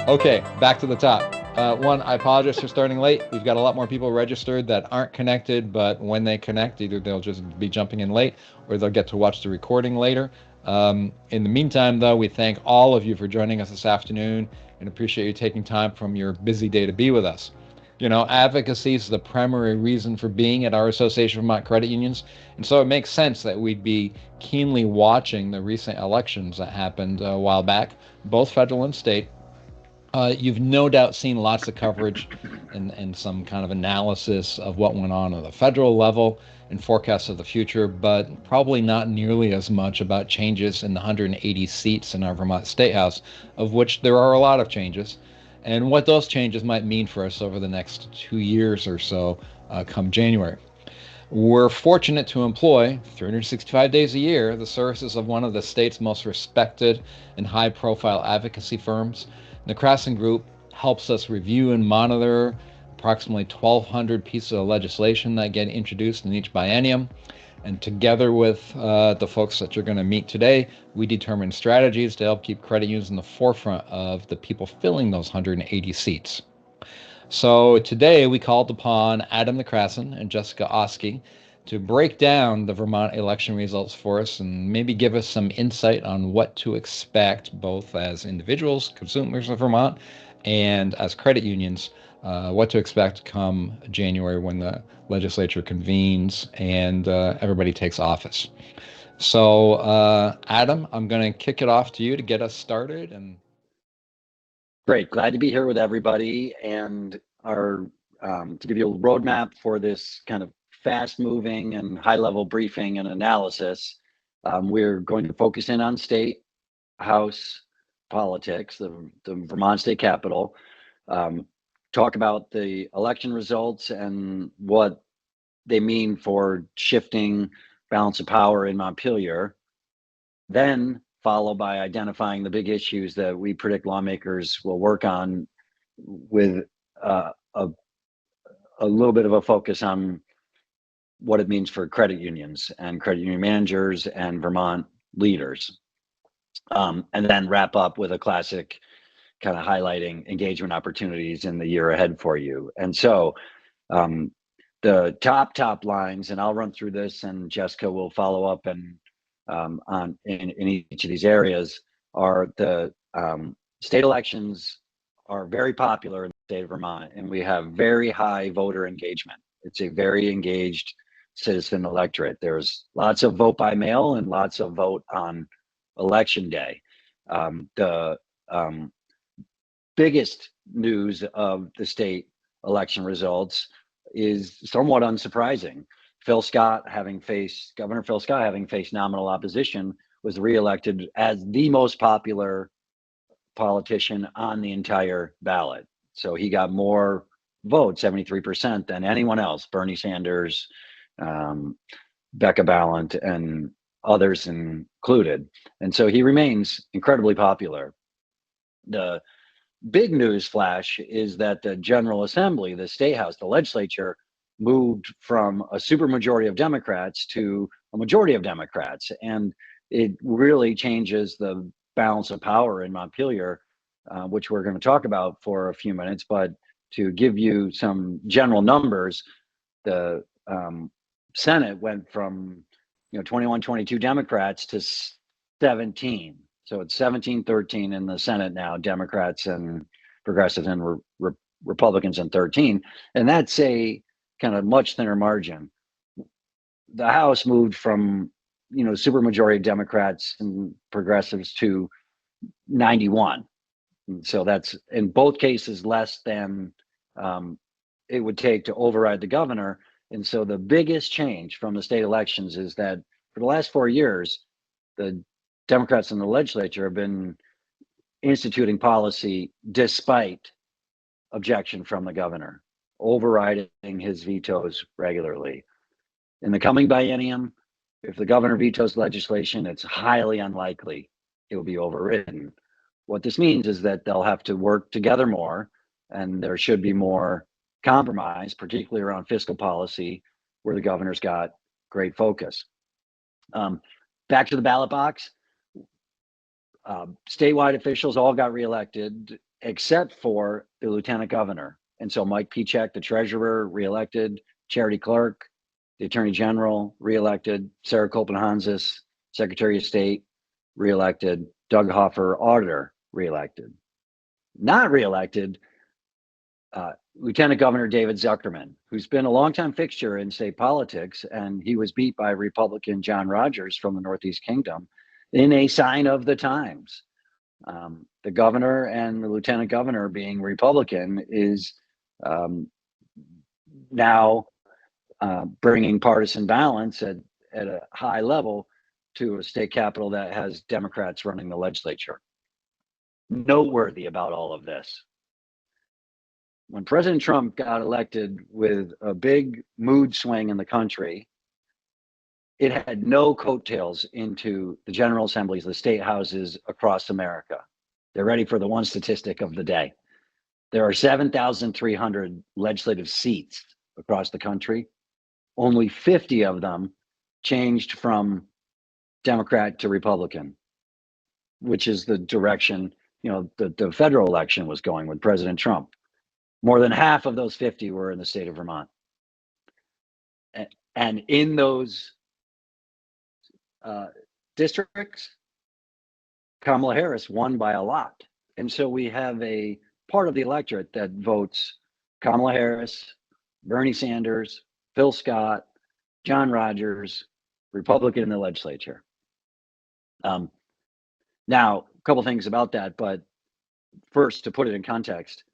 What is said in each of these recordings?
Okay, back to the top. One, I apologize for starting late. We've got a lot more people registered that aren't connected, but when they connect, either they'll just be jumping in late or they'll get to watch the recording later. In the meantime, though, we thank all of you for joining us this afternoon and appreciate you taking time from your busy day to be with us. You know, advocacy is the primary reason for being at our Association of Vermont Credit Unions, and so it makes sense that we'd be keenly watching the recent elections that happened a while back, both federal and state. You've no doubt seen lots of coverage and some kind of analysis of what went on the federal level and forecasts of the future, but probably not nearly as much about changes in the 180 seats in our Vermont State House, of which there are a lot of changes, and what those changes might mean for us over the next 2 years or so come January. We're fortunate to employ 365 days a year the services of one of the state's most respected and high profile advocacy firms. Necrason Group helps us review and monitor approximately 1,200 pieces of legislation that get introduced in each biennium. And together with the folks that you're going to meet today, we determine strategies to help keep credit unions in the forefront of the people filling those 180 seats. So today we called upon Adam Necrason and Jessica Oski to break down the Vermont election results for us and maybe give us some insight on what to expect, both as individuals, consumers of Vermont, and as credit unions, what to expect come January when the legislature convenes and everybody takes office. So, Adam, I'm going to kick it off to you to get us started. And Great, glad to be here with everybody and our to give you a roadmap for this kind of fast-moving and high-level briefing and analysis. We're going to focus in on state house politics, the Vermont state capitol, talk about the election results and what they mean for shifting balance of power in Montpelier, then followed by identifying the big issues that we predict lawmakers will work on with a little bit of a focus on what it means for credit unions and credit union managers and Vermont leaders. And then wrap up with a classic kind of highlighting engagement opportunities in the year ahead for you. And so the top lines, and I'll run through this and Jessica will follow up and on in each of these areas, are the state elections are very popular in the state of Vermont, and we have very high voter engagement. It's a very engaged citizen electorate. There's lots of vote by mail and lots of vote on election day. The biggest news of the state election results is somewhat unsurprising. Governor Phil Scott, having faced nominal opposition, was reelected as the most popular politician on the entire ballot. So he got more votes, 73%, than anyone else, Bernie Sanders, Becca Balint, and others included. And so he remains incredibly popular. The big news flash is that the General Assembly, the State House, the legislature, moved from a supermajority of Democrats to a majority of Democrats. And it really changes the balance of power in Montpelier, which we're going to talk about for a few minutes. But to give you some general numbers, the Senate went from 21, 22 Democrats to 17. So it's 17-13 in the Senate now, Democrats and progressives and Republicans in 13. And that's a kind of much thinner margin. The House moved from, supermajority Democrats and progressives to 91. And so that's in both cases less than it would take to override the governor. And so the biggest change from the state elections is that for the last 4 years, the Democrats in the legislature have been instituting policy despite objection from the governor, overriding his vetoes regularly. In the coming biennium, if the governor vetoes legislation, it's highly unlikely it will be overridden. What this means is that they'll have to work together more, and there should be more compromise, particularly around fiscal policy, where the governor's got great focus. Back to the ballot box. Statewide officials all got reelected, except for the lieutenant governor. And so Mike Pichek, the treasurer, reelected, Charity Clerk, the attorney general, reelected, Sarah Copenhansis, secretary of state, reelected, Doug Hoffer, auditor, reelected. Not reelected, Lieutenant Governor David Zuckerman, who's been a longtime fixture in state politics, and he was beat by Republican John Rogers from the Northeast Kingdom in a sign of the times. The governor and the lieutenant governor being Republican is now bringing partisan balance at a high level to a state capital that has Democrats running the legislature. Noteworthy about all of this. When President Trump got elected with a big mood swing in the country, it had no coattails into the General Assemblies, the state houses across America. They're ready for the one statistic of the day. There are 7,300 legislative seats across the country. Only 50 of them changed from Democrat to Republican, which is the direction, the federal election was going with President Trump. More than half of those 50 were in the state of Vermont. And in those districts, Kamala Harris won by a lot. And so we have a part of the electorate that votes Kamala Harris, Bernie Sanders, Phil Scott, John Rogers, Republican in the legislature. Now, a couple things about that, but first, to put it in context,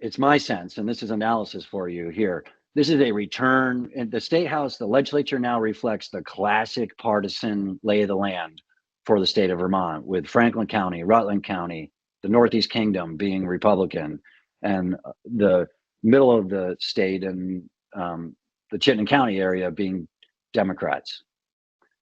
it's my sense, and this is analysis for you here, this is a return, in the state house, the legislature now reflects the classic partisan lay of the land for the state of Vermont, with Franklin County, Rutland County, the Northeast Kingdom being Republican, and the middle of the state and the Chittenden County area being Democrats.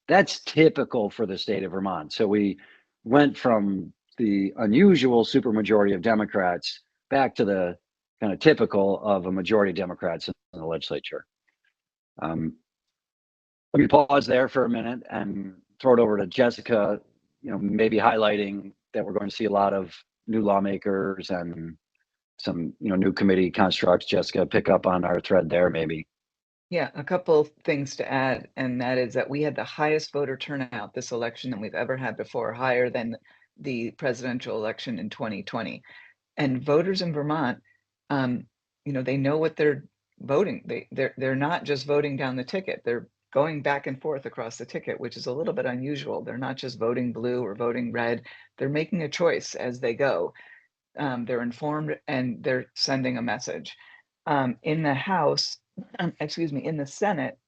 That's typical for the state of Vermont. So we went from the unusual supermajority of Democrats back to the kind of typical of a majority of Democrats in the legislature. Let me pause there for a minute and throw it over to Jessica, maybe highlighting that we're going to see a lot of new lawmakers and some, new committee constructs. Jessica, pick up on our thread there, maybe. Yeah, a couple things to add, and that is that we had the highest voter turnout this election than we've ever had before, higher than the presidential election in 2020. And voters in Vermont, they know what they're voting. They're not just voting down the ticket. They're going back and forth across the ticket, which is a little bit unusual. They're not just voting blue or voting red. They're making a choice as they go. They're informed and they're sending a message. In the House, in the Senate,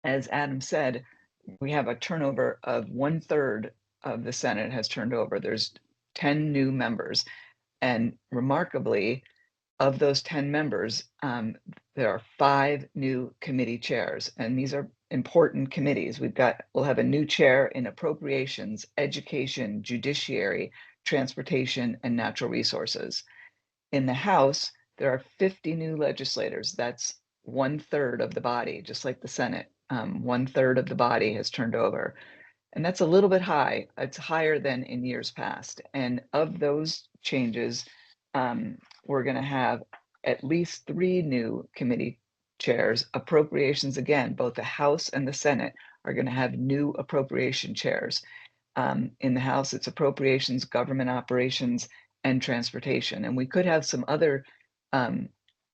as Adam said, we have a turnover of 1/3 of the Senate has turned over. There's 10 new members. And remarkably, of those 10 members, there are 5 new committee chairs, and these are important committees. We'll have a new chair in appropriations, education, judiciary, transportation, and natural resources. In the House, there are 50 new legislators. That's 1/3 of the body, just like the Senate. 1/3 of the body has turned over. And that's a little bit high. It's higher than in years past. And of those changes, we're going to have at least 3 new committee chairs. Appropriations, again, both the House and the Senate are going to have new appropriation chairs. In the House, it's appropriations, government operations, and transportation. And we could have some other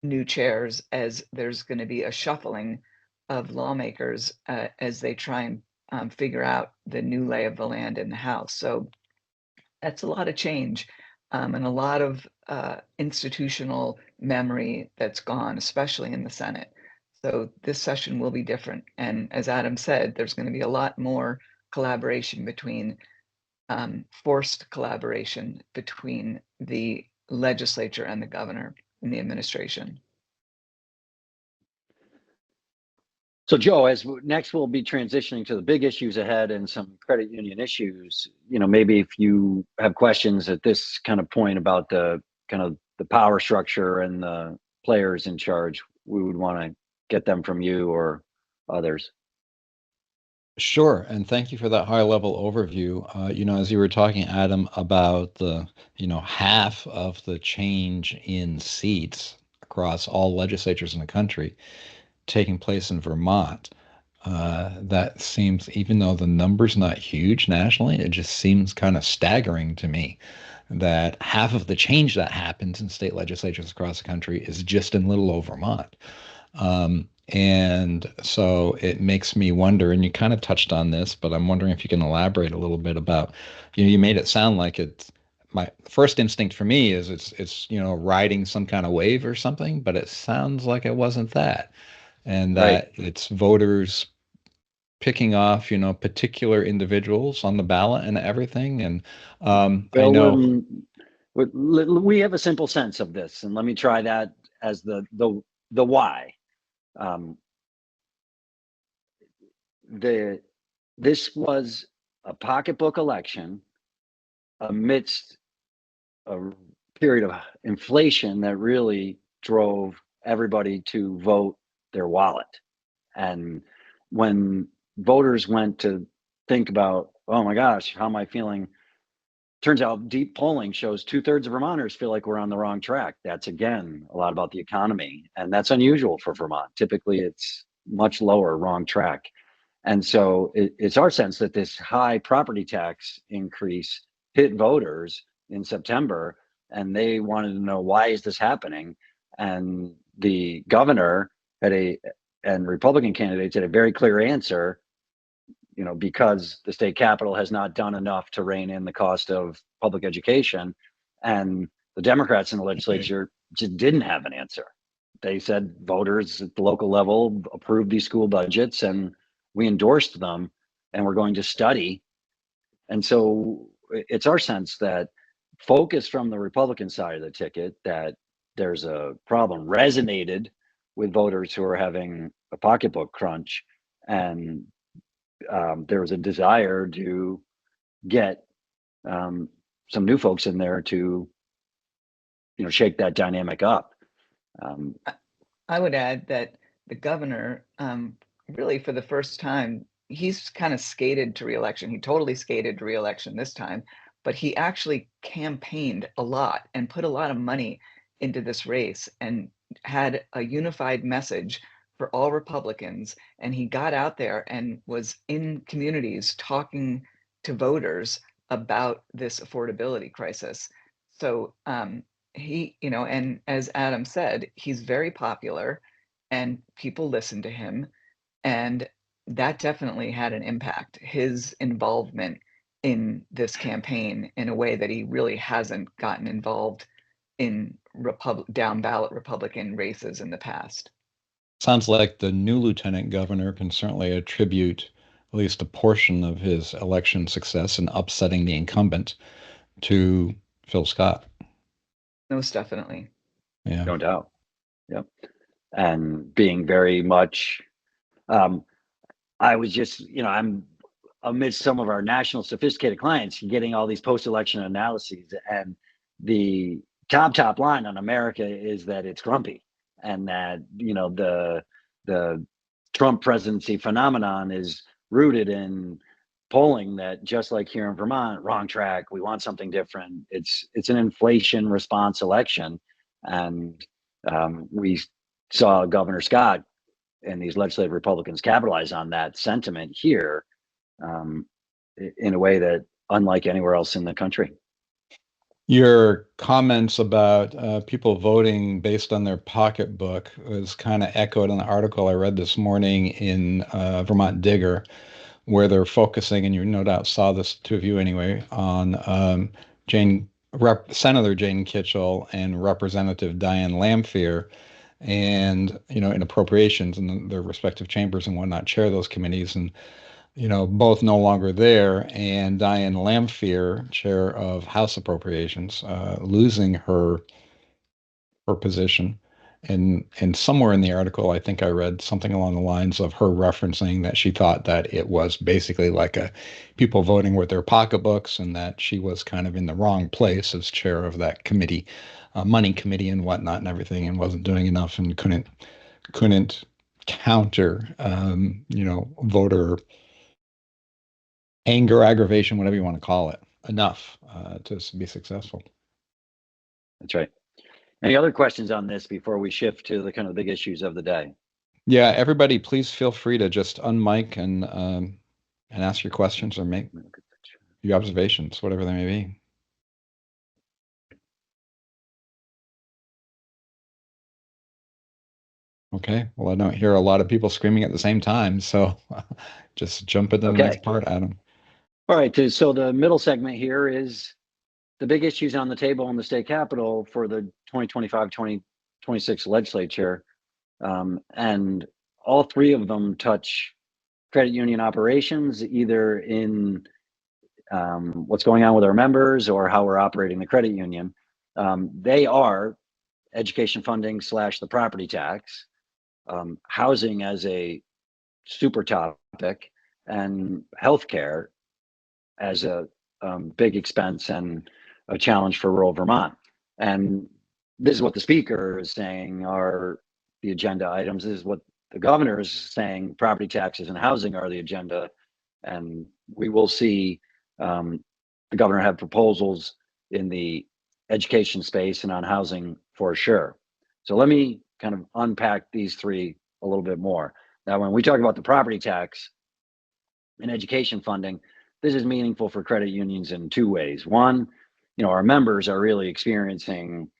new chairs, as there's going to be a shuffling of lawmakers as they try and figure out the new lay of the land in the House. So that's a lot of change and a lot of institutional memory that's gone, especially in the Senate. So this session will be different. And as Adam said, there's going to be a lot more collaboration between, forced collaboration between the legislature and the governor and the administration. So Joe, as next we'll be transitioning to the big issues ahead and some credit union issues, maybe if you have questions at this kind of point about the kind of the power structure and the players in charge, we would want to get them from you or others. Sure, and thank you for that high-level overview. As you were talking, Adam, about the, half of the change in seats across all legislatures in the country taking place in Vermont. That seems, even though the number's not huge nationally, it just seems kind of staggering to me that half of the change that happens in state legislatures across the country is just in little old Vermont. And so it makes me wonder, and you kind of touched on this, but I'm wondering if you can elaborate a little bit about, you made it sound like it's, my first instinct for me is it's riding some kind of wave or something, but it sounds like it wasn't that, and Right. that it's voters picking off, particular individuals on the ballot and everything. And I Well, know, we have a simple sense of this, and let me try that as the why. Um, this was a pocketbook election amidst a period of inflation that really drove everybody to vote their wallet. And when voters went to think about, oh my gosh, how am I feeling? Turns out deep polling shows 2/3 of Vermonters feel like we're on the wrong track. That's again a lot about the economy, and that's unusual for Vermont. Typically, it's much lower wrong track. And so it's our sense that this high property tax increase hit voters in September, and they wanted to know, why is this happening? And the governor and Republican candidates had a very clear answer, because the state capital has not done enough to rein in the cost of public education. And the Democrats in the legislature just didn't have an answer. They said voters at the local level approved these school budgets and we endorsed them and we're going to study. And so it's our sense that focus from the Republican side of the ticket, that there's a problem, resonated with voters who are having a pocketbook crunch. And there was a desire to get some new folks in there to, shake that dynamic up. I would add that the governor, really for the first time, he's kind of skated to reelection. He totally skated to reelection this time, but he actually campaigned a lot and put a lot of money into this race and had a unified message for all Republicans. And he got out there and was in communities talking to voters about this affordability crisis. So he, and as Adam said, he's very popular and people listen to him. And that definitely had an impact, his involvement in this campaign in a way that he really hasn't gotten involved in down ballot Republican races in the past. sounds like the new lieutenant governor can certainly attribute at least a portion of his election success in upsetting the incumbent to Phil Scott. Most definitely. Yeah. No doubt. Yep. And being very much, I was just, I'm amidst some of our national sophisticated clients getting all these post-election analyses, and the top line on America is that it's grumpy, and that the Trump presidency phenomenon is rooted in polling that, just like here in Vermont, wrong track, we want something different. It's an inflation response election, and we saw Governor Scott and these legislative Republicans capitalize on that sentiment here, in a way that unlike anywhere else in the country. Your comments about people voting based on their pocketbook was kind of echoed in the article I read this morning in Vermont Digger, where they're focusing, and you no doubt saw this, two of you anyway, on Senator Jane Kitchell and Representative Diane Lamphere, and in appropriations in their respective chambers and whatnot, chair those committees, and both no longer there, and Diane Lamphere, chair of House Appropriations, losing her position. And somewhere in the article, I think I read something along the lines of her referencing that she thought that it was basically like a people voting with their pocketbooks, and that she was kind of in the wrong place as chair of that committee, money committee and whatnot and everything, and wasn't doing enough and couldn't counter, voter anger, aggravation, whatever you want to call it, enough to be successful. That's right. Any other questions on this before we shift to the kind of big issues of the day? Yeah, everybody, please feel free to just unmic and ask your questions or make your observations, whatever they may be. Okay, well, I don't hear a lot of people screaming at the same time, so just jump into the next part, Adam. All right, so the middle segment here is the big issues on the table in the state capitol for the 2025-2026 legislature. And all three of them touch credit union operations, either in what's going on with our members or how we're operating the credit union. They are education funding / the property tax, housing as a super topic, and healthcare as a big expense and a challenge for rural Vermont. And this is what the speaker is saying are the agenda items. This is what the governor is saying, property taxes and housing are the agenda. And we will see the governor have proposals in the education space and on housing for sure. So let me kind of unpack these three a little bit more. Now, when we talk about the property tax and education funding, this is meaningful for credit unions in two ways. One, our members are really experiencing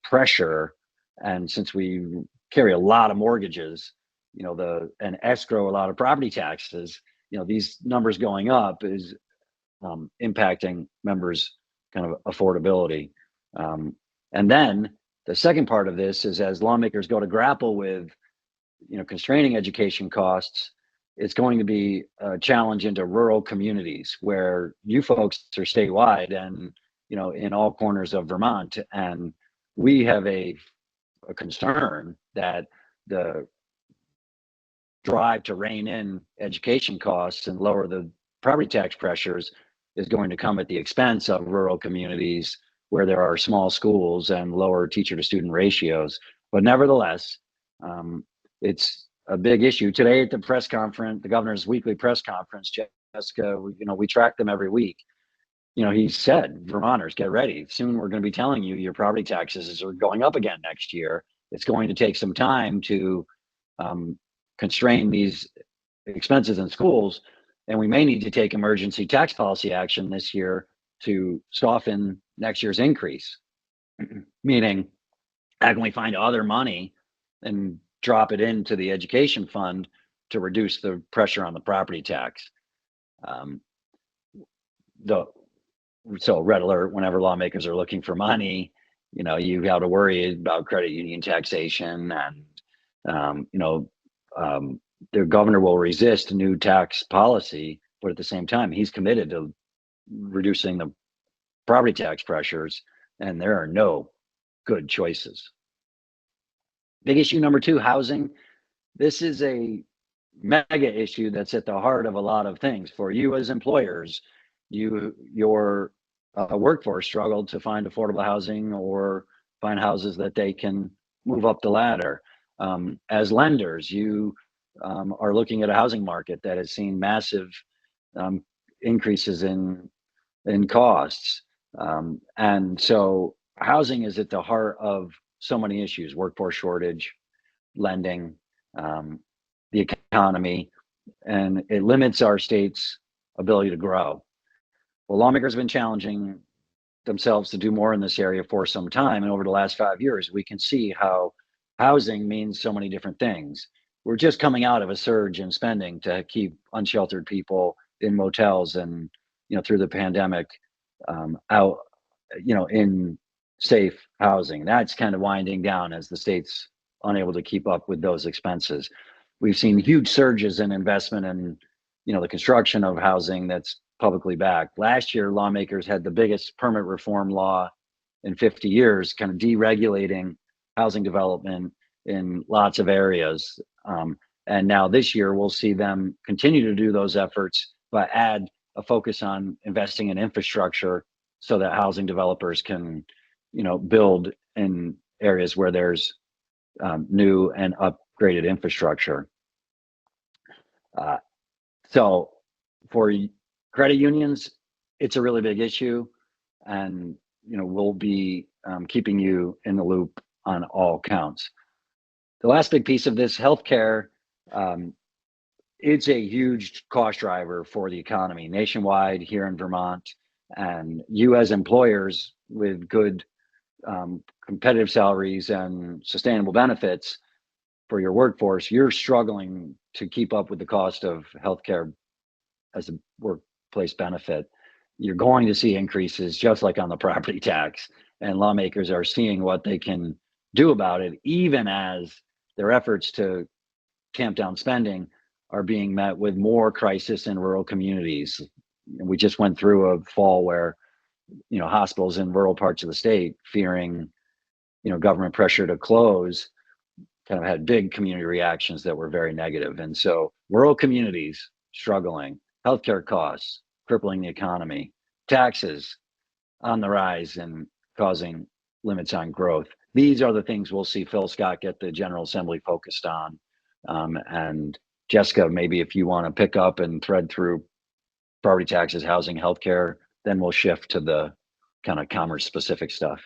pressure, and since we carry a lot of mortgages, and escrow a lot of property taxes, these numbers going up is impacting members' kind of affordability. And then the second part of this is, as lawmakers go to grapple with, constraining education costs, it's going to be a challenge into rural communities where you folks are statewide and, in all corners of Vermont. And we have a concern that the drive to rein in education costs and lower the property tax pressures is going to come at the expense of rural communities where there are small schools and lower teacher to student ratios. But nevertheless, it's a big issue. Today at the press conference, the governor's weekly press conference, Jessica, we track them every week. He said, Vermonters, get ready. Soon we're going to be telling you your property taxes are going up again next year. It's going to take some time to constrain these expenses in schools. And we may need to take emergency tax policy action this year to soften next year's increase. Meaning, how can we find other money and drop it into the education fund to reduce the pressure on the property tax? So red alert, whenever lawmakers are looking for money, you got to worry about credit union taxation, and the governor will resist new tax policy, but at the same time, he's committed to reducing the property tax pressures, and there are no good choices. Big issue number two, housing. This is a mega issue that's at the heart of a lot of things. For you as employers, your workforce struggled to find affordable housing or find houses that they can move up the ladder. As lenders, you are looking at a housing market that has seen massive increases in costs. And so housing is at the heart of so many issues: workforce shortage, lending, the economy, and it limits our state's ability to grow. Well, lawmakers have been challenging themselves to do more in this area for some time. And over the last 5 years, we can see how housing means so many different things. We're just coming out of a surge in spending to keep unsheltered people in motels and, through the pandemic, out, in safe housing. That's kind of winding down as the state's unable to keep up with those expenses. We've seen huge surges in investment in, the construction of housing that's publicly backed. Last year, lawmakers had the biggest permit reform law in 50 years, kind of deregulating housing development in lots of areas. And now this year, we'll see them continue to do those efforts, but add a focus on investing in infrastructure so that housing developers can, build in areas where there's new and upgraded infrastructure. So for Credit unions, it's a really big issue, and we'll be keeping you in the loop on all counts. The last big piece of this, healthcare, it's a huge cost driver for the economy nationwide here in Vermont, and you as employers with good competitive salaries and sustainable benefits for your workforce, you're struggling to keep up with the cost of healthcare as a workplace benefit. You're going to see increases just like on the property tax, and lawmakers are seeing what they can do about it, even as their efforts to tamp down spending are being met with more crisis in rural communities. We just went through a fall where hospitals in rural parts of the state, fearing government pressure to close, kind of had big community reactions that were very negative. And so rural communities struggling, healthcare costs crippling the economy, taxes on the rise and causing limits on growth. These are the things we'll see Phil Scott get the General Assembly focused on. And Jessica, maybe if you want to pick up and thread through property taxes, housing, healthcare, then we'll shift to the kind of commerce specific stuff.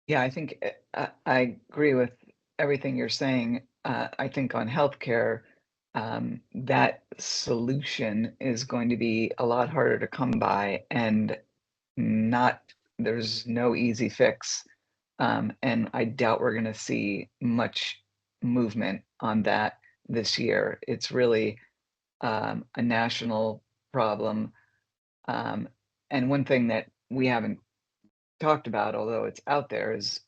Yeah, I think I agree with everything you're saying. I think on healthcare, that solution is going to be a lot harder to come by, and there's no easy fix. And I doubt we're going to see much movement on that this year. It's really a national problem. And one thing that we haven't talked about, although it's out there, is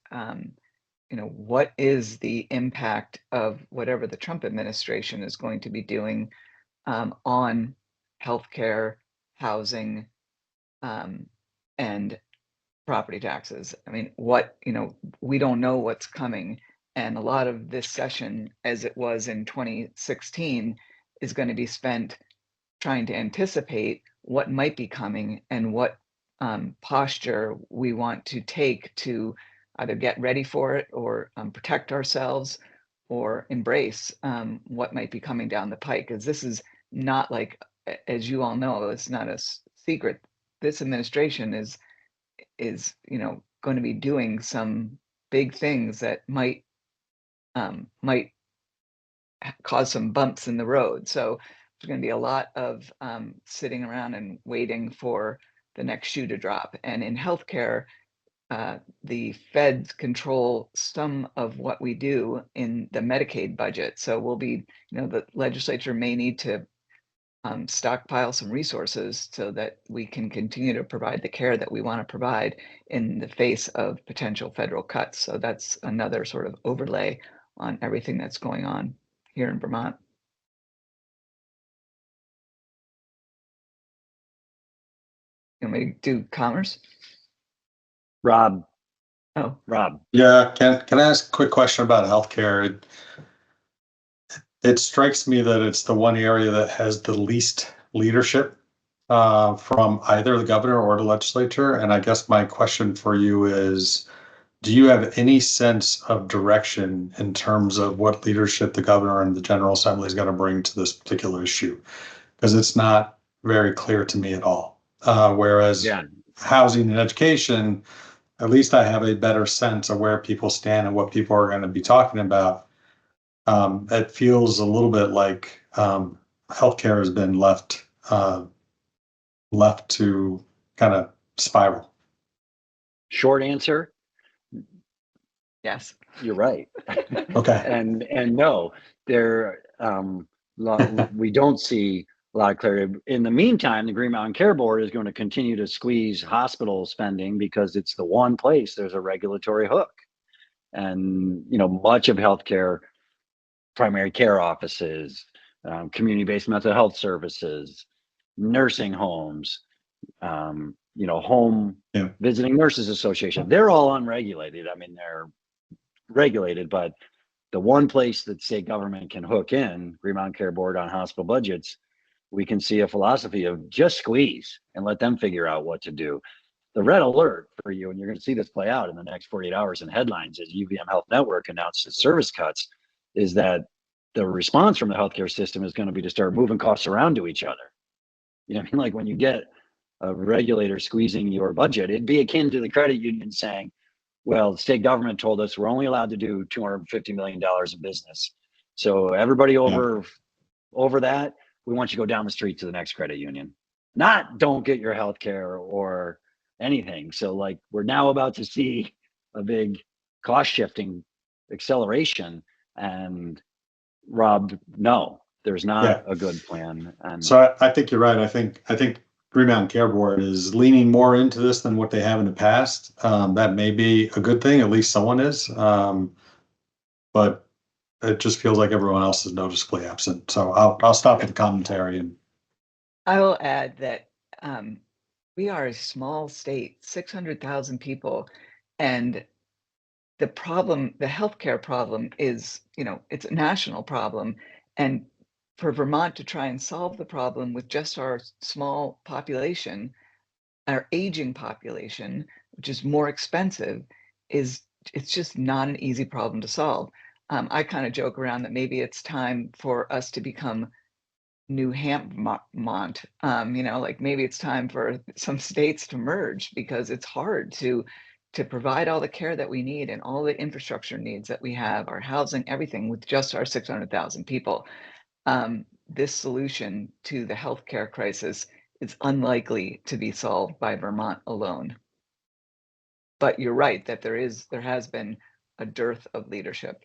what is the impact of whatever the Trump administration is going to be doing on healthcare, housing, and property taxes. I mean, we don't know what's coming, and a lot of this session, as it was in 2016, is going to be spent trying to anticipate what might be coming and what posture we want to take to either get ready for it or protect ourselves or embrace what might be coming down the pike. Because this is not like, as you all know, it's not a secret. This administration is going to be doing some big things that might cause some bumps in the road. So there's going to be a lot of sitting around and waiting for the next shoe to drop. And in healthcare, the feds control some of what we do in the Medicaid budget. So we'll be, the legislature may need to stockpile some resources so that we can continue to provide the care that we want to provide in the face of potential federal cuts. So that's another sort of overlay on everything that's going on here in Vermont. You want me to do commerce? Rob. Oh, Rob. Yeah, can I ask a quick question about healthcare? It strikes me that it's the one area that has the least leadership from either the governor or the legislature. And I guess my question for you is, do you have any sense of direction in terms of what leadership the governor and the General Assembly is going to bring to this particular issue? Because it's not very clear to me at all. Whereas housing and education, at least I have a better sense of where people stand and what people are going to be talking about. It feels a little bit like healthcare has been left to kind of spiral. Short answer, yes. You're right. Okay. and no, we don't see a lot of clarity. In the meantime, the Green Mountain Care Board is going to continue to squeeze hospital spending because it's the one place there's a regulatory hook. And much of healthcare, primary care offices, community-based mental health services, nursing homes, home visiting nurses association, they're all unregulated. I mean, they're regulated, but the one place that state government can hook in, Green Mountain Care Board on hospital budgets, we can see a philosophy of just squeeze and let them figure out what to do. The red alert for you, and you're going to see this play out in the next 48 hours in headlines as UVM Health Network announced its service cuts, is that the response from the healthcare system is going to be to start moving costs around to each other. You know what I mean? Like when you get a regulator squeezing your budget, it'd be akin to the credit union saying, well, the state government told us we're only allowed to do $250 million of business. So everybody over that, we want you to go down the street to the next credit union. Not don't get your health care or anything. So like we're now about to see a big cost shifting acceleration. And Rob, no, there's not a good plan. And so I think you're right. I think Green Mountain Care Board is leaning more into this than what they have in the past. That may be a good thing. At least someone is. But it just feels like everyone else is noticeably absent. So I'll stop with the commentary. And I will add that we are a small state, 600,000 people, and the problem, the healthcare problem is, it's a national problem. And for Vermont to try and solve the problem with just our small population, our aging population, which is more expensive, it's just not an easy problem to solve. I kind of joke around that maybe it's time for us to become New Hampmont. Like maybe it's time for some states to merge because it's hard to provide all the care that we need and all the infrastructure needs that we have, our housing, everything with just our 600,000 people. This solution to the healthcare crisis is unlikely to be solved by Vermont alone. But you're right that there has been a dearth of leadership.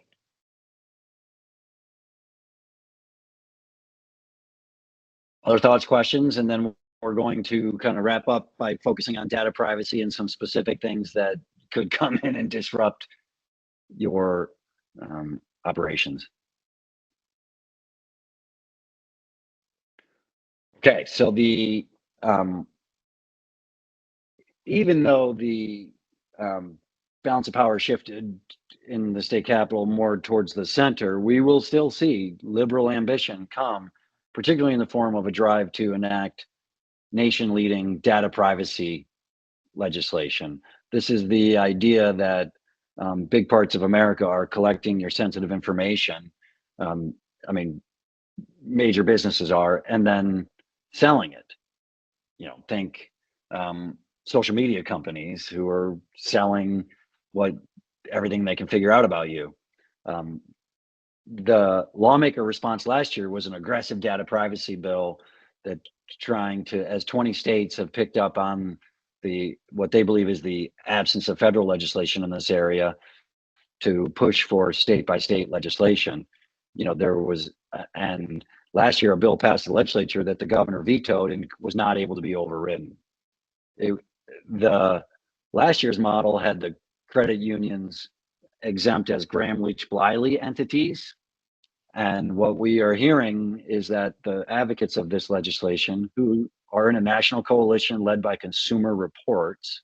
Other thoughts, questions, and then we're going to kind of wrap up by focusing on data privacy and some specific things that could come in and disrupt your operations. Okay, so the even though the balance of power shifted in the state capitol more towards the center, we will still see liberal ambition come, particularly in the form of a drive to enact nation-leading data privacy legislation. This is the idea that big parts of America are collecting your sensitive information. I mean, major businesses are, and then selling it. Think social media companies who are selling everything they can figure out about you. The lawmaker response last year was an aggressive data privacy bill that trying to, as 20 states have picked up on what they believe is the absence of federal legislation in this area, to push for state by state legislation. There was, and last year a bill passed the legislature that the governor vetoed and was not able to be overridden. The last year's model had the credit unions exempt as Graham-Leach-Bliley entities. And what we are hearing is that the advocates of this legislation, who are in a national coalition led by Consumer Reports,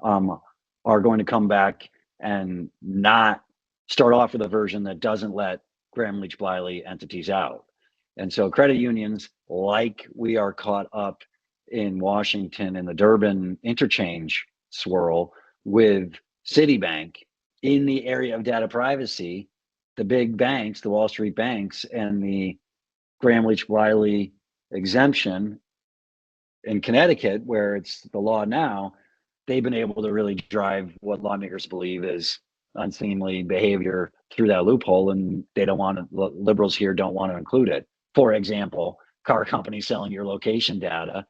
are going to come back and not start off with a version that doesn't let Graham-Leach-Bliley entities out. And so credit unions, like we are caught up in Washington in the Durbin interchange swirl with Citibank in the area of data privacy, the big banks, the Wall Street banks, and the Graham-Leach-Bliley exemption in Connecticut, where it's the law now, they've been able to really drive what lawmakers believe is unseemly behavior through that loophole, and they don't want to, liberals here don't want to include it. For example, car companies selling your location data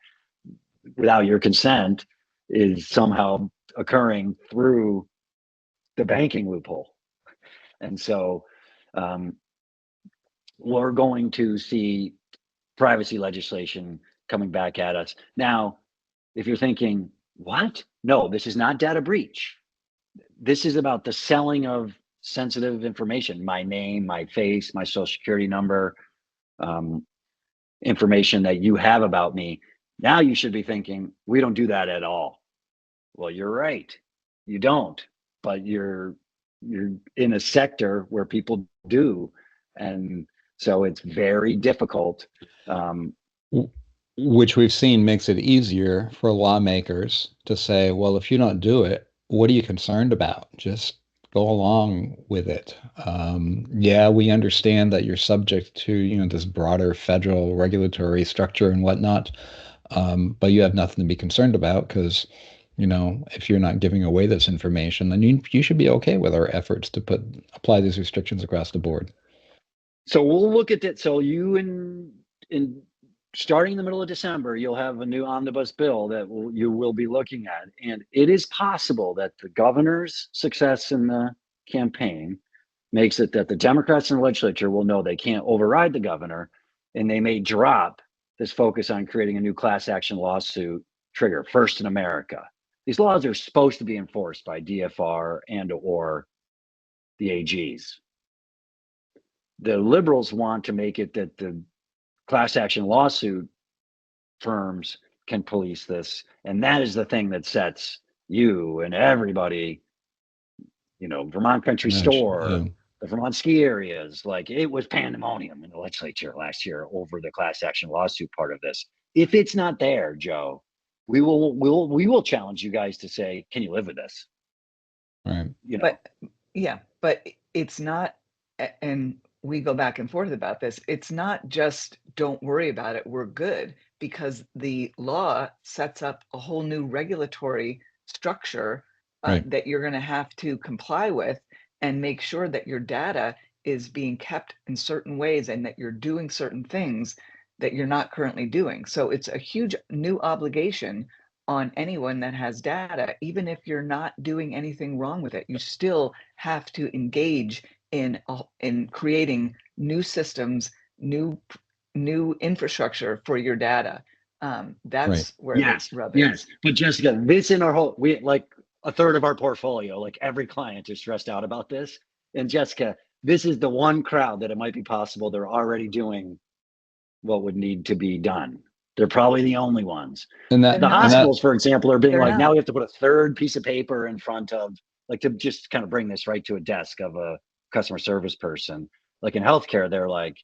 without your consent is somehow occurring through the banking loophole. And so we're going to see privacy legislation coming back at us. Now, if you're thinking, what? No, this is not data breach. This is about the selling of sensitive information, my name, my face, my social security number, information that you have about me. Now you should be thinking, we don't do that at all. Well, you're right. You don't, but you're in a sector where people do. And so it's very difficult. Which we've seen makes it easier for lawmakers to say, well, if you don't do it, what are you concerned about? Just go along with it. Yeah, we understand that you're subject to, this broader federal regulatory structure and whatnot, but you have nothing to be concerned about because, if you're not giving away this information, then you should be okay with our efforts to apply these restrictions across the board. So we'll look at it. So you in starting in the middle of December, you'll have a new omnibus bill that you will be looking at, and it is possible that the governor's success in the campaign makes it that the Democrats in the legislature will know they can't override the governor, and they may drop this focus on creating a new class action lawsuit trigger, first in America. These laws are supposed to be enforced by DFR and or the AGs. The liberals want to make it that the class action lawsuit firms can police this. And that is the thing that sets you and everybody, Vermont Country Store, the Vermont ski areas, like it was pandemonium in the legislature last year over the class action lawsuit part of this. If it's not there, Joe, we will challenge you guys to say, can you live with this? Right. But it's not, and we go back and forth about this. It's not just don't worry about it, we're good, because the law sets up a whole new regulatory structure that you're going to have to comply with and make sure that your data is being kept in certain ways and that you're doing certain things that you're not currently doing. So it's a huge new obligation on anyone that has data. Even if you're not doing anything wrong with it, you still have to engage in creating new systems, new infrastructure for your data. That's where the rub is. Yes, but Jessica, this in our whole, we like a third of our portfolio, like every client is stressed out about this. And Jessica, this is the one crowd that it might be possible they're already doing what would need to be done. They're probably the only ones. And the hospitals, for example, are being like, now we have to put a third piece of paper in front of, like, to just kind of bring this right to a desk of a customer service person. Like in healthcare, they're like,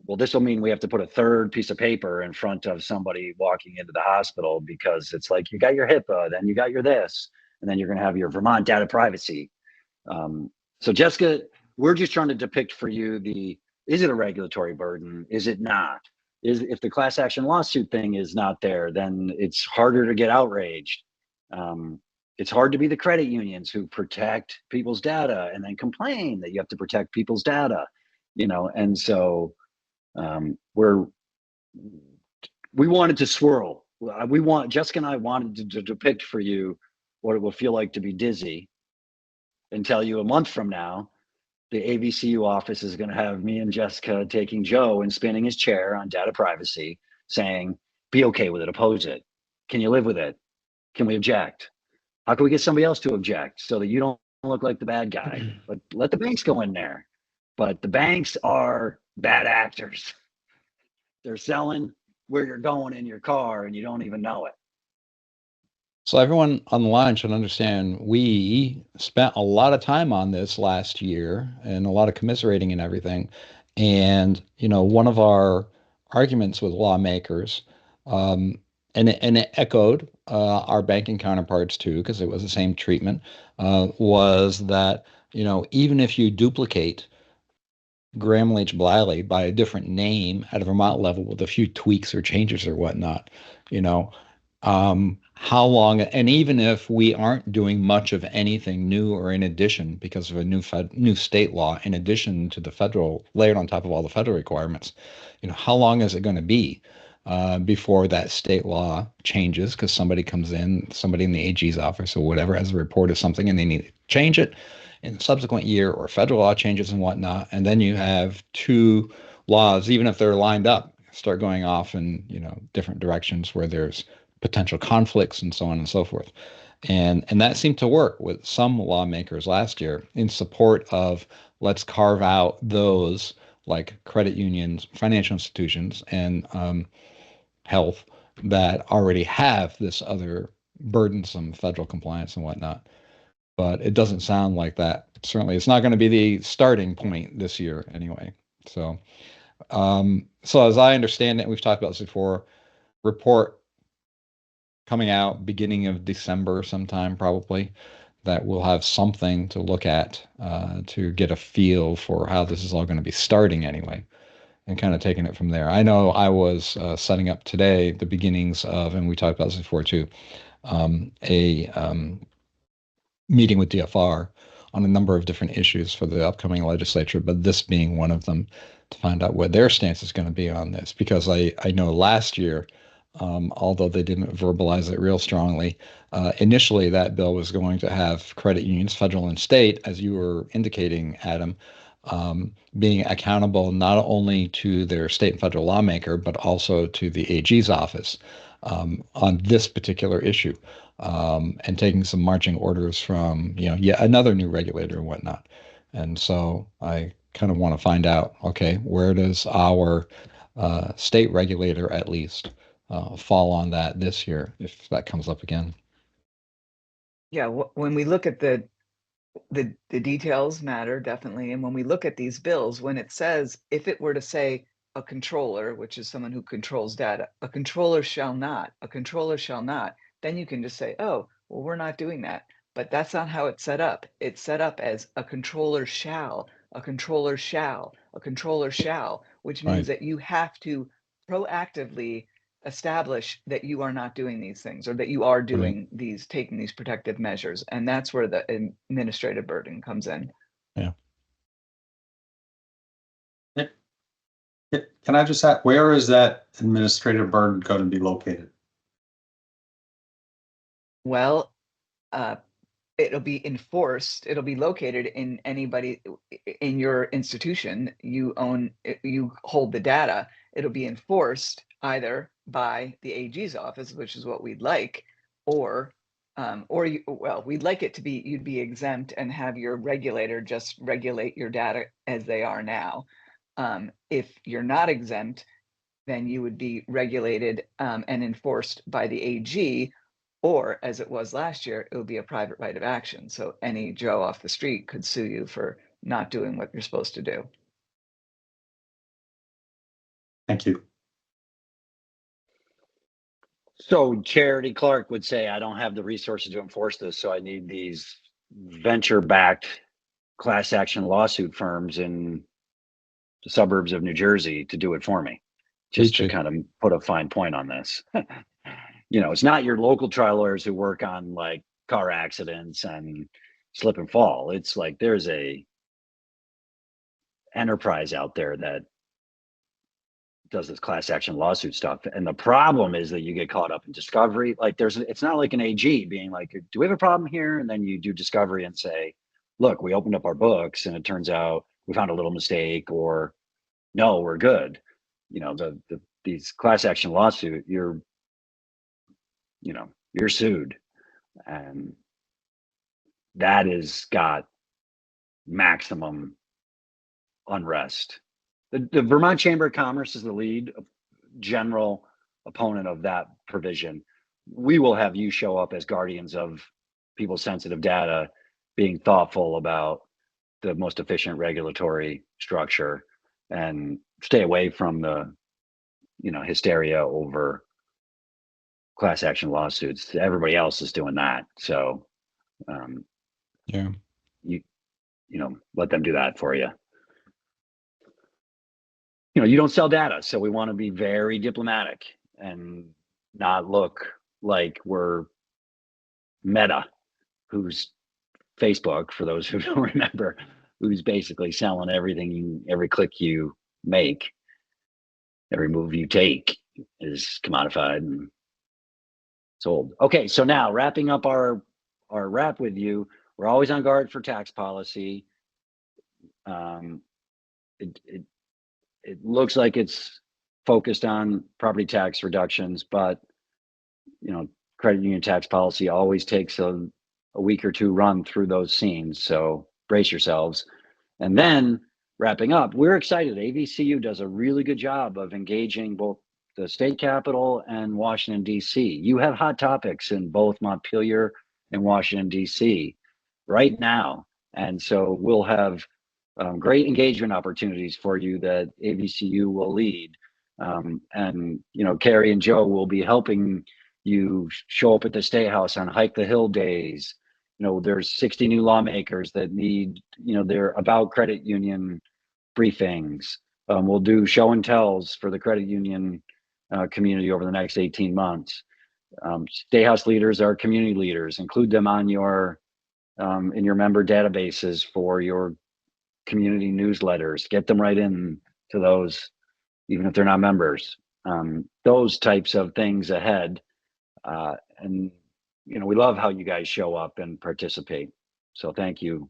well, this will mean we have to put a third piece of paper in front of somebody walking into the hospital, because it's like, you got your HIPAA, then you got your this, and then you're going to have your Vermont data privacy. So Jessica, we're just trying to depict for you is it a regulatory burden? Is it not? If the class action lawsuit thing is not there, then it's harder to get outraged. It's hard to be the credit unions who protect people's data and then complain that you have to protect people's data, and so we wanted to swirl. Jessica and I wanted to depict for you what it will feel like to be dizzy, and tell you a month from now, the AVCU office is going to have me and Jessica taking Joe and spinning his chair on data privacy, saying, be okay with it, oppose it. Can you live with it? Can we object? How can we get somebody else to object so that you don't look like the bad guy? But let the banks go in there. But the banks are bad actors. They're selling where you're going in your car and you don't even know it. So everyone on the line should understand we spent a lot of time on this last year and a lot of commiserating and everything. And, one of our arguments with lawmakers, and it echoed our banking counterparts too, because it was the same treatment, was that, even if you duplicate Graham Leach Bliley by a different name at a Vermont level with a few tweaks or changes or whatnot, how long, and even if we aren't doing much of anything new or in addition because of a new state law, in addition to the federal, layered on top of all the federal requirements, how long is it going to be before that state law changes because somebody comes in, somebody in the AG's office or whatever has a report of something and they need to change it in the subsequent year, or federal law changes and whatnot, and then you have two laws, even if they're lined up, start going off in different directions where there's potential conflicts and so on and so forth. And that seemed to work with some lawmakers last year in support of let's carve out those like credit unions, financial institutions, and health that already have this other burdensome federal compliance and whatnot. But it doesn't sound like that. Certainly, it's not going to be the starting point this year anyway. So as I understand it, we've talked about this before, report coming out beginning of December sometime probably, that we'll have something to look at to get a feel for how this is all going to be starting anyway, and kind of taking it from there. I know I was setting up today the beginnings of, and we talked about this before too, a meeting with DFR on a number of different issues for the upcoming legislature, but this being one of them, to find out what their stance is going to be on this. Because I know last year, although they didn't verbalize it real strongly, initially that bill was going to have credit unions, federal and state, as you were indicating, Adam, being accountable not only to their state and federal lawmaker, but also to the AG's office on this particular issue, and taking some marching orders from, yet another new regulator and whatnot. And so I kind of want to find out, okay, where does our state regulator at least fall on that this year, if that comes up again? Yeah, when we look at the details matter definitely, and when we look at these bills, when it says, if it were to say a controller, which is someone who controls data, a controller shall not, then you can just say, oh, well, we're not doing that. But that's not how it's set up. It's set up as a controller shall, a controller shall, a controller shall, which means Right. that you have to proactively establish that you are not doing these things, or that you are doing these, taking these protective measures. And that's where the administrative burden comes in. Yeah. Can I just ask, where is that administrative burden going to be located? Well, it'll be enforced. It'll be located in anybody in your institution. You hold the data. It'll be enforced either by the AG's office, which is what we'd like, or we'd like it to be, you'd be exempt and have your regulator just regulate your data as they are now. If you're not exempt, then you would be regulated and enforced by the AG, or as it was last year, it would be a private right of action. So any Joe off the street could sue you for not doing what you're supposed to do. Thank you. So Charity Clark would say, I don't have the resources to enforce this, so I need these venture-backed class action lawsuit firms in the suburbs of New Jersey to do it for me, just to kind of put a fine point on this. It's not your local trial lawyers who work on like car accidents and slip and fall. It's like there's a enterprise out there that does this class action lawsuit stuff. And the problem is that you get caught up in discovery. Like it's not like an AG being like, do we have a problem here? And then you do discovery and say, look, we opened up our books and it turns out we found a little mistake, or no, we're good. These class action lawsuit, you're sued, and that has got maximum unrest. The Vermont Chamber of Commerce is the lead general opponent of that provision. We will have you show up as guardians of people's sensitive data, being thoughtful about the most efficient regulatory structure, and stay away from the hysteria over class action lawsuits. Everybody else is doing that, so let them do that for you. You don't sell data, so we want to be very diplomatic and not look like we're Meta, who's Facebook, for those who don't remember, who's basically selling everything, every click you make, every move you take is commodified and sold. Okay, so now wrapping up our wrap with you, we're always on guard for tax policy. It looks like it's focused on property tax reductions, but credit union tax policy always takes a week or two run through those scenes. So brace yourselves. And then wrapping up, we're excited. AVCU does a really good job of engaging both the state capitol and Washington, D.C. You have hot topics in both Montpelier and Washington, D.C. right now. And so we'll have great engagement opportunities for you that AVCU will lead. And Carrie and Joe will be helping you show up at the State House on Hike the Hill days there's 60 new lawmakers that need, they're about credit union briefings. We'll do show and tells for the credit union community over the next 18 months. State House leaders are community leaders. Include them on your in your member databases for your community newsletters. Get them right in to those, even if they're not members. Those types of things ahead. And we love how you guys show up and participate. So thank you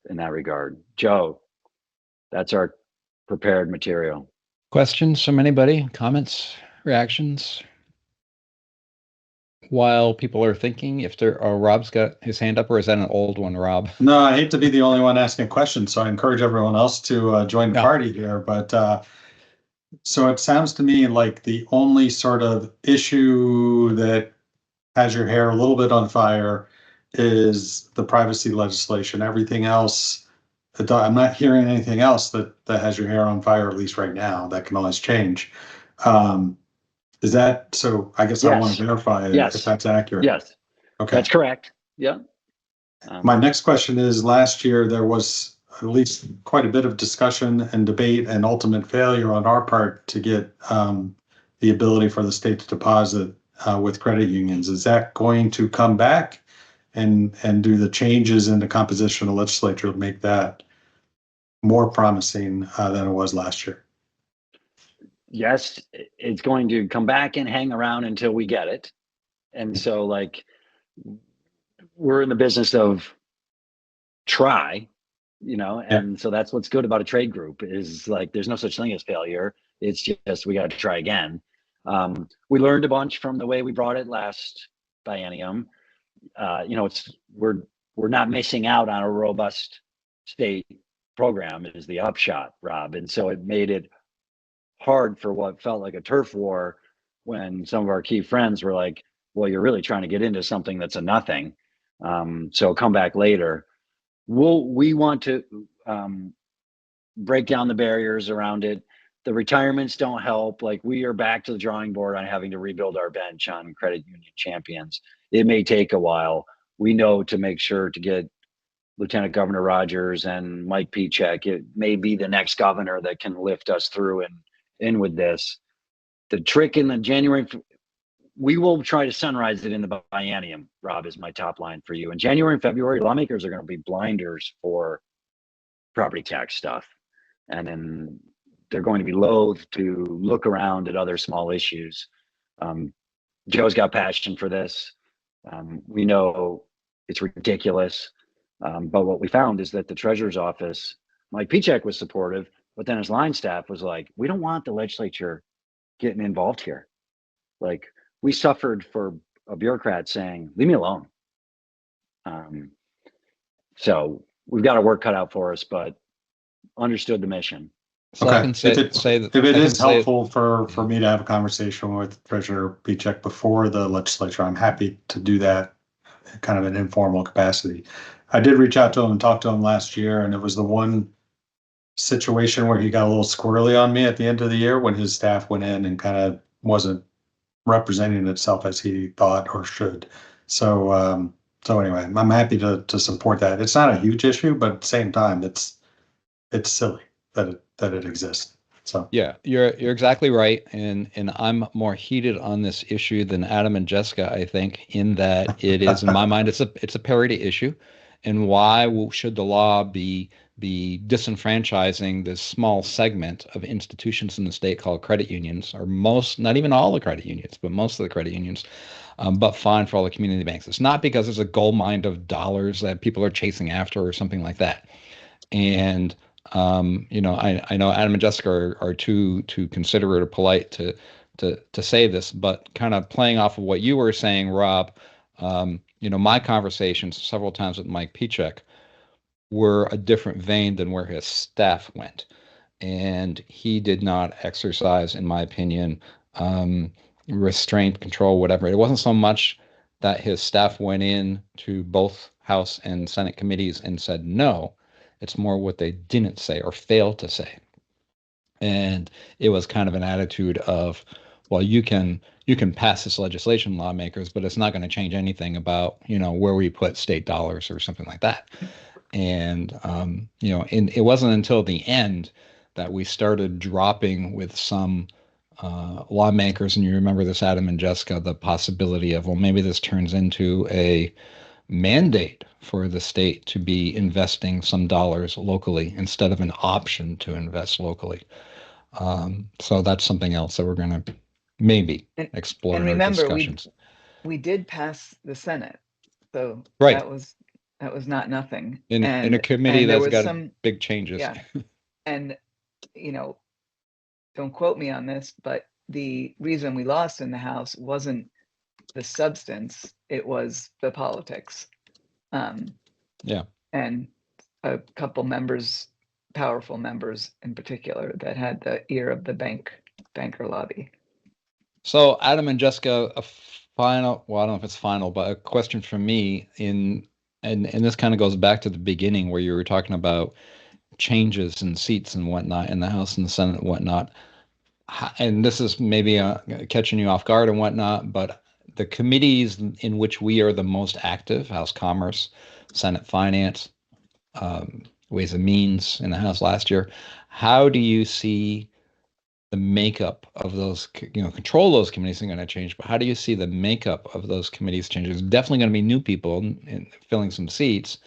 in that regard. Joe, that's our prepared material. Questions from anybody? Comments? Reactions? While people are thinking, if there are, Rob's got his hand up, or is that an old one, Rob? No, I hate to be the only one asking questions, so I encourage everyone else to join the party here. But so it sounds to me like the only sort of issue that has your hair a little bit on fire is the privacy legislation. Everything else, I'm not hearing anything else that has your hair on fire, at least right now. That can always change. Is that so? I guess I want to verify if that's accurate. Yes. Okay. That's correct. Yeah. My next question is, last year there was at least quite a bit of discussion and debate and ultimate failure on our part to get the ability for the state to deposit with credit unions. Is that going to come back, and do the changes in the composition of the legislature make that more promising than it was last year? Yes, it's going to come back and hang around until we get it. And so, like, we're in the business of try, and so that's what's good about a trade group, is like, there's no such thing as failure. It's just, we got to try again. We learned a bunch from the way we brought it last biennium. We're not missing out on a robust state program is the upshot, Rob. And so it made it hard for what felt like a turf war when some of our key friends were like, well, you're really trying to get into something that's a nothing. So come back later. We want to break down the barriers around it. The retirements don't help. Like, we are back to the drawing board on having to rebuild our bench on credit union champions. It may take a while. We know to make sure to get Lieutenant Governor Rogers and Mike Pichek. It may be the next governor that can lift us through and in with this. The trick in the January, we will try to sunrise it in the biennium, Rob, is my top line for you. In January and February, lawmakers are going to be blinders for property tax stuff. And then they're going to be loath to look around at other small issues. Joe's got passion for this. We know it's ridiculous. But what we found is that the treasurer's office, Mike Pichek, was supportive, but then his line staff was like, we don't want the legislature getting involved here. Like, we suffered for a bureaucrat saying, leave me alone. So we've got our work cut out for us, but understood the mission. So okay. I can say if it is helpful for me to have a conversation with Treasurer Pichek before the legislature, I'm happy to do that in kind of an informal capacity. I did reach out to him and talk to him last year, and it was the one situation where he got a little squirrely on me at the end of the year when his staff went in and kind of wasn't representing itself as he thought or should. So anyway, I'm happy to support that. It's not a huge issue, but at the same time, it's silly that it exists. So yeah, you're exactly right, and I'm more heated on this issue than Adam and Jessica, I think, in that it is, in my mind, it's a parity issue. And why should the law be disenfranchising this small segment of institutions in the state called credit unions, or most, not even all the credit unions, but most of the credit unions, but fine for all the community banks? It's not because there's a gold mine of dollars that people are chasing after or something like that. And I know Adam and Jessica are too considerate or polite to say this, but kind of playing off of what you were saying, Rob. My conversations several times with Mike Pichek were a different vein than where his staff went. And he did not exercise, in my opinion, restraint, control, whatever. It wasn't so much that his staff went in to both House and Senate committees and said no. It's more what they didn't say or failed to say. And it was kind of an attitude of, well, you can you can pass this legislation, lawmakers, but it's not going to change anything about, where we put state dollars or something like that. And, it wasn't until the end that we started dropping with some lawmakers, and you remember this, Adam and Jessica, the possibility of, well, maybe this turns into a mandate for the state to be investing some dollars locally instead of an option to invest locally. So that's something else that we're going to maybe explore And in our remember, discussions. we did pass the Senate, so Right. that was not nothing. In a committee and there that's was got some big changes. Yeah, and don't quote me on this, but the reason we lost in the House wasn't the substance; it was the politics. Yeah. And a couple members, powerful members in particular, that had the ear of the banker lobby. So Adam and Jessica, I don't know if it's final, but a question from me and this kind of goes back to the beginning where you were talking about changes in seats and whatnot in the House and the Senate and whatnot. And this is maybe catching you off guard and whatnot, but the committees in which we are the most active, House Commerce, Senate Finance, Ways and Means in the House last year, how do you see the makeup of those, control those committees isn't going to change, but how do you see the makeup of those committees change? There's definitely going to be new people in filling some seats.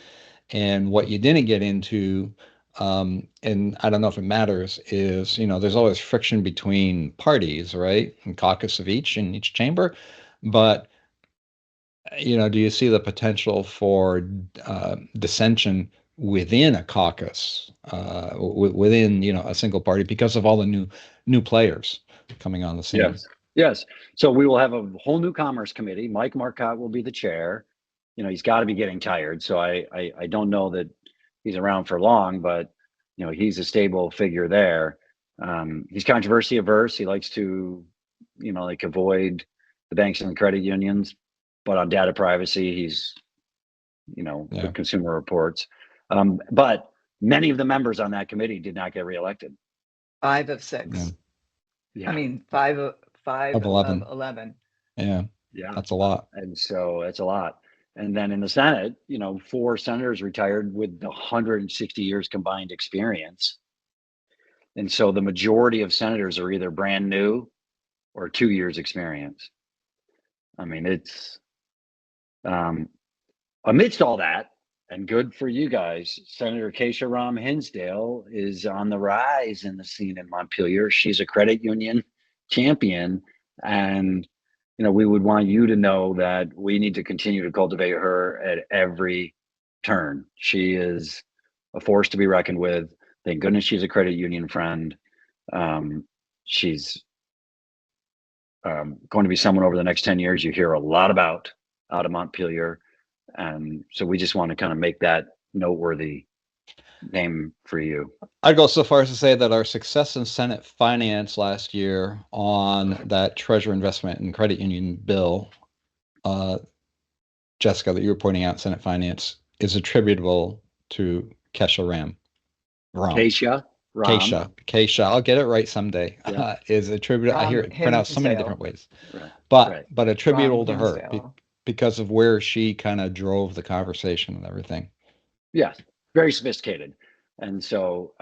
And what you didn't get into, and I don't know if it matters, is, there's always friction between parties, right? And caucus of each in each chamber. But, do you see the potential for dissension within a caucus, within, a single party because of all the new players coming on the scene? Yes. So we will have a whole new Commerce Committee. Mike Marcotte will be the chair. He's got to be getting tired. So I don't know that he's around for long, but he's a stable figure there. He's controversy averse. He likes to, avoid the banks and the credit unions, but on data privacy, he's, with Consumer Reports. But many of the members on that committee did not get reelected. 5 of 6. Yeah. I mean, 5 of 11. Yeah. That's a lot. And so it's a lot. And then in the Senate, 4 senators retired with 160 years combined experience. And so the majority of senators are either brand new or 2 years experience. I mean, it's amidst all that, and good for you guys, Senator Keisha Ram Hinsdale is on the rise in the scene in Montpelier. She's a credit union champion. And, we would want you to know that we need to continue to cultivate her at every turn. She is a force to be reckoned with. Thank goodness she's a credit union friend. She's going to be someone over the next 10 years you hear a lot about out of Montpelier. And so we just want to kind of make that noteworthy name for you. I'd go so far as to say that our success in Senate Finance last year on that Treasurer Investment and Credit Union bill, Jessica, that you were pointing out, Senate Finance, is attributable to Keisha Ram. Keisha. I'll get it right someday. Yeah. Is attributed. I hear it pronounced so many different ways, right. but attributable to her because of where she kind of drove the conversation and everything. Yes, very sophisticated, and so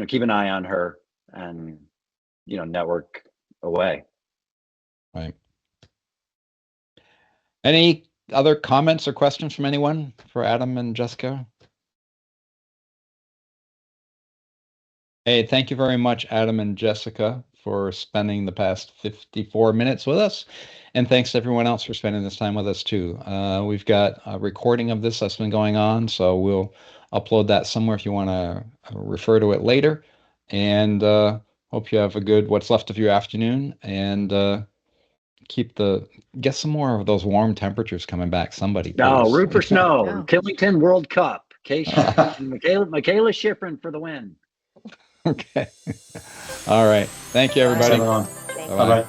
keep an eye on her and network away. Right. Any other comments or questions from anyone for Adam and Jessica? Hey, thank you very much, Adam and Jessica, for spending the past 54 minutes with us. And thanks to everyone else for spending this time with us too. We've got a recording of this that's been going on, so we'll upload that somewhere if you want to refer to it later. And hope you have a good what's left of your afternoon, and get some more of those warm temperatures coming back. Somebody, please. No, root for snow. Yeah. Killington World Cup. Keisha and Michaela Schifrin for the win. Okay. All right. Thank you, everybody. Bye-bye.